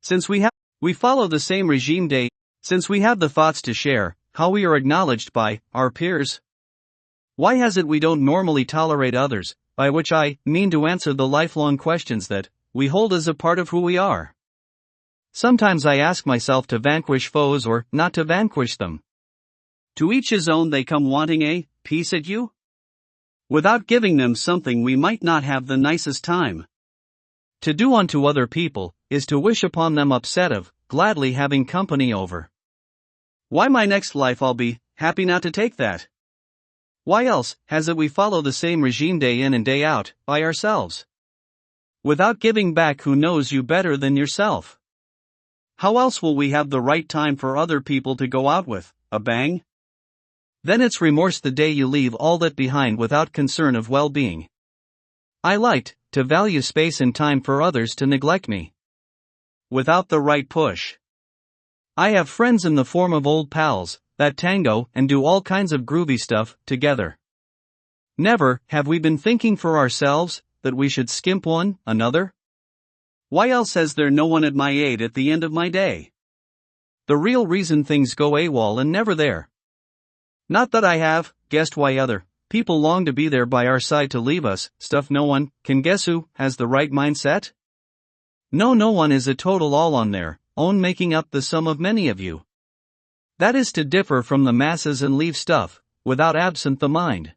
Since we follow the same regime day, since we have the thoughts to share, how we are acknowledged by our peers. Why has it we don't normally tolerate others, by which I mean to answer the lifelong questions that we hold as a part of who we are? Sometimes I ask myself to vanquish foes or not to vanquish them. To each his own, they come wanting a piece at you. Without giving them something, we might not have the nicest time. To do unto other people is to wish upon them upset of gladly having company over. Why my next life I'll be happy not to take that. Why else has it we follow the same regime day in and day out by ourselves? Without giving back who knows you better than yourself? How else will we have the right time for other people to go out with a bang? Then it's remorse the day you leave all that behind without concern of well-being. I liked to value space and time for others to neglect me. Without the right push. I have friends in the form of old pals that tango and do all kinds of groovy stuff together. Never have we been thinking for ourselves that we should skimp one another. Why else has there no one at my aid at the end of my day? The real reason things go AWOL and never there. Not that I have guessed why other people long to be there by our side to leave us stuff. No one can guess who has the right mindset. No one is a total all on their own, making up the sum of many of you. That is to differ from the masses and leave stuff without absent the mind.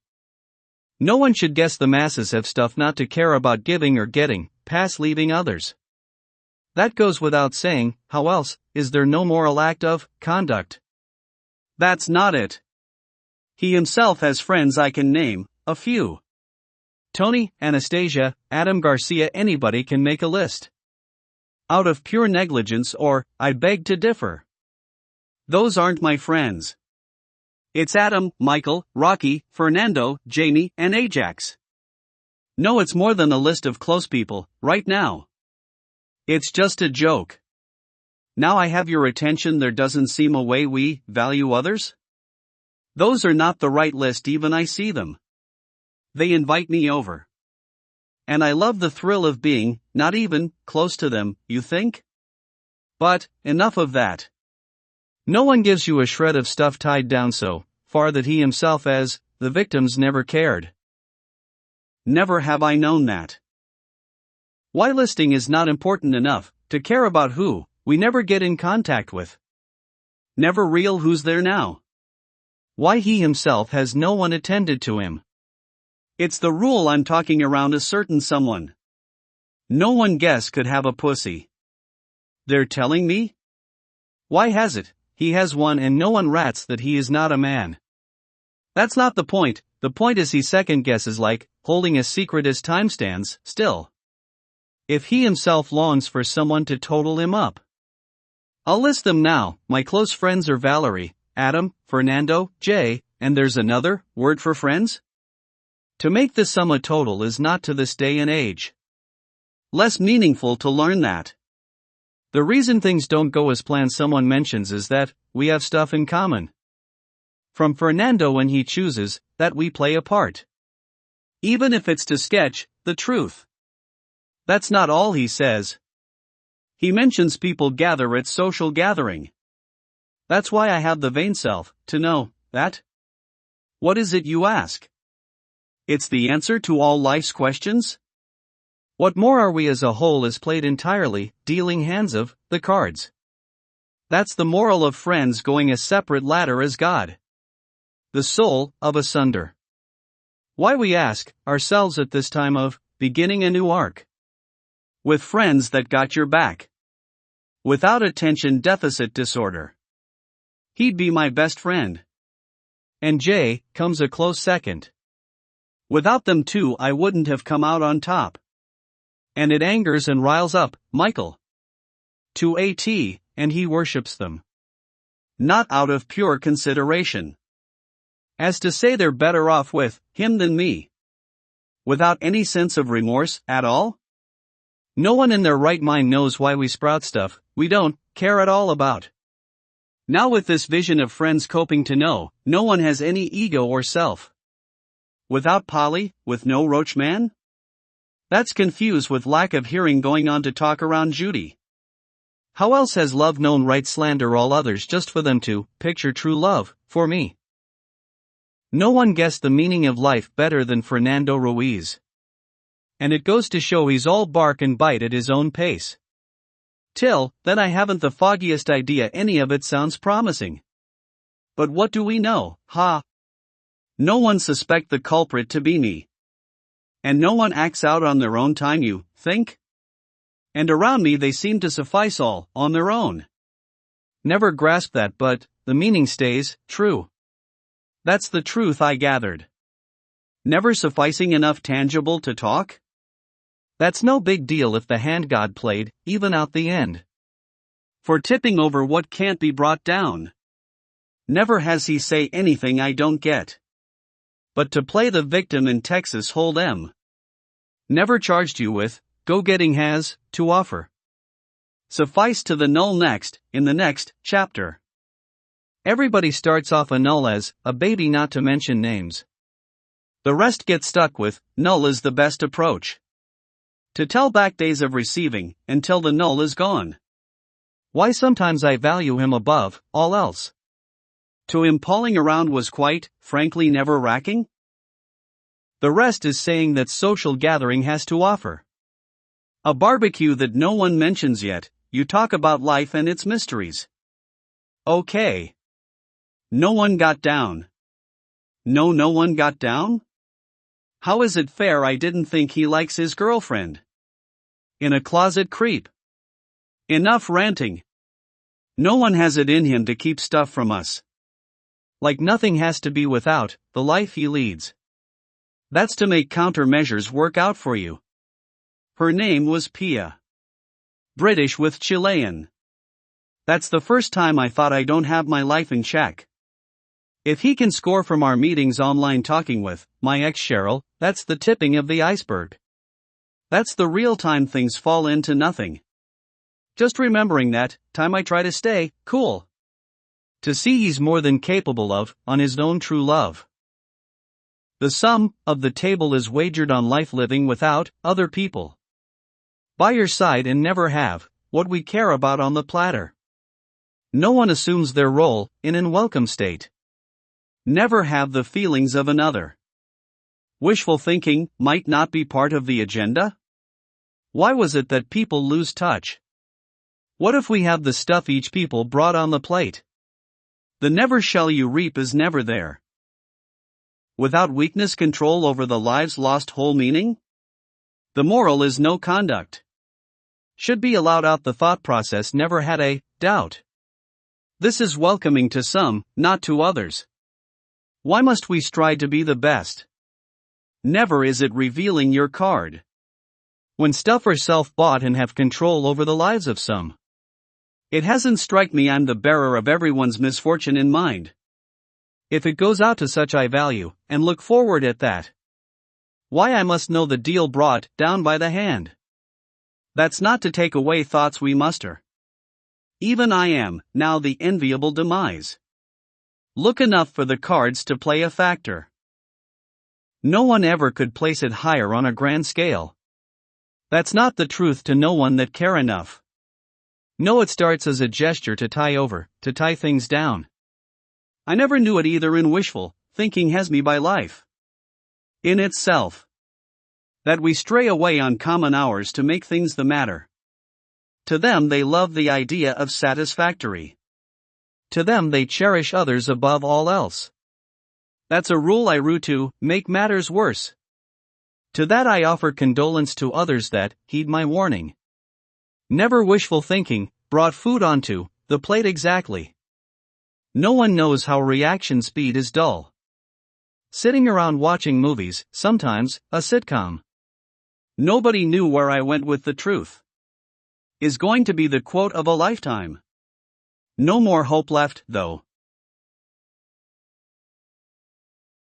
No one should guess the masses have stuff not to care about giving or getting past leaving others. That goes without saying. How else is there no moral act of conduct? That's not it. He himself has friends, I can name a few. Tony, Anastasia, Adam Garcia, anybody can make a list. Out of pure negligence or, I beg to differ. Those aren't my friends. It's Adam, Michael, Rocky, Fernando, Jamie, and Ajax. No, it's more than a list of close people, right now. It's just a joke. Now I have your attention. There doesn't seem a way we value others? Those are not the right list, even I see them. They invite me over. And I love the thrill of being, not even, close to them, you think? But, enough of that. No one gives you a shred of stuff tied down so far that he himself as the victims never cared. Never have I known that. Why listing is not important enough to care about who we never get in contact with. Never real who's there now. Why he himself has no one attended to him. It's the rule I'm talking around a certain someone. No one guess could have a pussy. They're telling me? Why has it? He has one and no one rats that he is not a man. That's not the point. The point is he second guesses like holding a secret as time stands still. If he himself longs for someone to total him up. I'll list them now. My close friends are Valerie, Adam, Fernando, Jay, and there's another word for friends? To make the sum a total is not to this day and age less meaningful to learn that. The reason things don't go as planned, someone mentions, is that we have stuff in common. From Fernando, when he chooses that we play a part. Even if it's to sketch the truth. That's not all he says. He mentions people gather at social gathering. That's why I have the vain self to know that. What is it, you ask? It's the answer to all life's questions. What more are we as a whole is played entirely, dealing hands of the cards. That's the moral of friends going a separate ladder as God. The soul of asunder. Why, we ask ourselves at this time of beginning a new arc. With friends that got your back. Without attention deficit disorder. He'd be my best friend. And Jay comes a close second. Without them too, I wouldn't have come out on top. And it angers and riles up Michael to AT, and he worships them. Not out of pure consideration. As to say they're better off with him than me. Without any sense of remorse at all? No one in their right mind knows why we sprout stuff we don't care at all about. Now with this vision of friends coping to know, no one has any ego or self. Without Polly, with no Roach Man? That's confused with lack of hearing going on to talk around Judy. How else has love known right slander all others just for them to picture true love, for me? No one guessed the meaning of life better than Fernando Ruiz. And it goes to show he's all bark and bite at his own pace. Till then I haven't the foggiest idea any of it sounds promising. But what do we know, ha? No one suspect the culprit to be me. And no one acts out on their own time, you think? And around me they seem to suffice all, on their own. Never grasped that, but the meaning stays true. That's the truth I gathered. Never sufficing enough tangible to talk? That's no big deal if the hand God played, even out the end. For tipping over what can't be brought down. Never has he say anything I don't get. But to play the victim in Texas Hold'em. Never charged you with, go-getting has, to offer. Suffice to the null next, in the next, chapter. Everybody starts off a null as, a baby not to mention names. The rest get stuck with, null is the best approach. To tell back days of receiving, until the null is gone. Why sometimes I value him above, all else. To him palling around was quite, frankly never racking? The rest is saying that social gathering has to offer. A barbecue that no one mentions yet, you talk about life and its mysteries. Okay. No one got down. No one got down? How is it fair I didn't think he likes his girlfriend? In a closet creep. Enough ranting. No one has it in him to keep stuff from us. Like nothing has to be without, the life he leads. That's to make countermeasures work out for you. Her name was Pia. British with Chilean. That's the first time I thought I don't have my life in check. If he can score from our meetings online talking with my ex Cheryl, that's the tipping of the iceberg. That's the real time things fall into nothing. Just remembering that, time I try to stay cool. To see he's more than capable of, on his own true love. The sum of the table is wagered on life living without other people. By your side and never have, what we care about on the platter. No one assumes their role in an welcome state. Never have the feelings of another. Wishful thinking might not be part of the agenda? Why was it that people lose touch? What if we have the stuff each people brought on the plate? The never shall you reap is never there. Without weakness control over the lives lost whole meaning? The moral is no conduct. Should be allowed out the thought process never had a doubt. This is welcoming to some, not to others. Why must we strive to be the best? Never is it revealing your card. When stuff are self-bought and have control over the lives of some. It hasn't struck me I'm the bearer of everyone's misfortune in mind. If it goes out to such I value, and look forward at that. Why I must know the deal brought down by the hand. That's not to take away thoughts we muster. Even I am, now the enviable demise. Look enough for the cards to play a factor. No one ever could place it higher on a grand scale. That's not the truth to no one that care enough. No, it starts as a gesture to tie things down. I never knew it either in wishful thinking has me by life. In itself. That we stray away on common hours to make things the matter. To them they love the idea of satisfactory. To them they cherish others above all else. That's a rule I rue to make matters worse. To that I offer condolence to others that heed my warning. Never wishful thinking brought food onto the plate exactly. No one knows how reaction speed is dull. Sitting around watching movies, sometimes a sitcom. Nobody knew where I went with the truth. Is going to be the quote of a lifetime. No more hope left, though.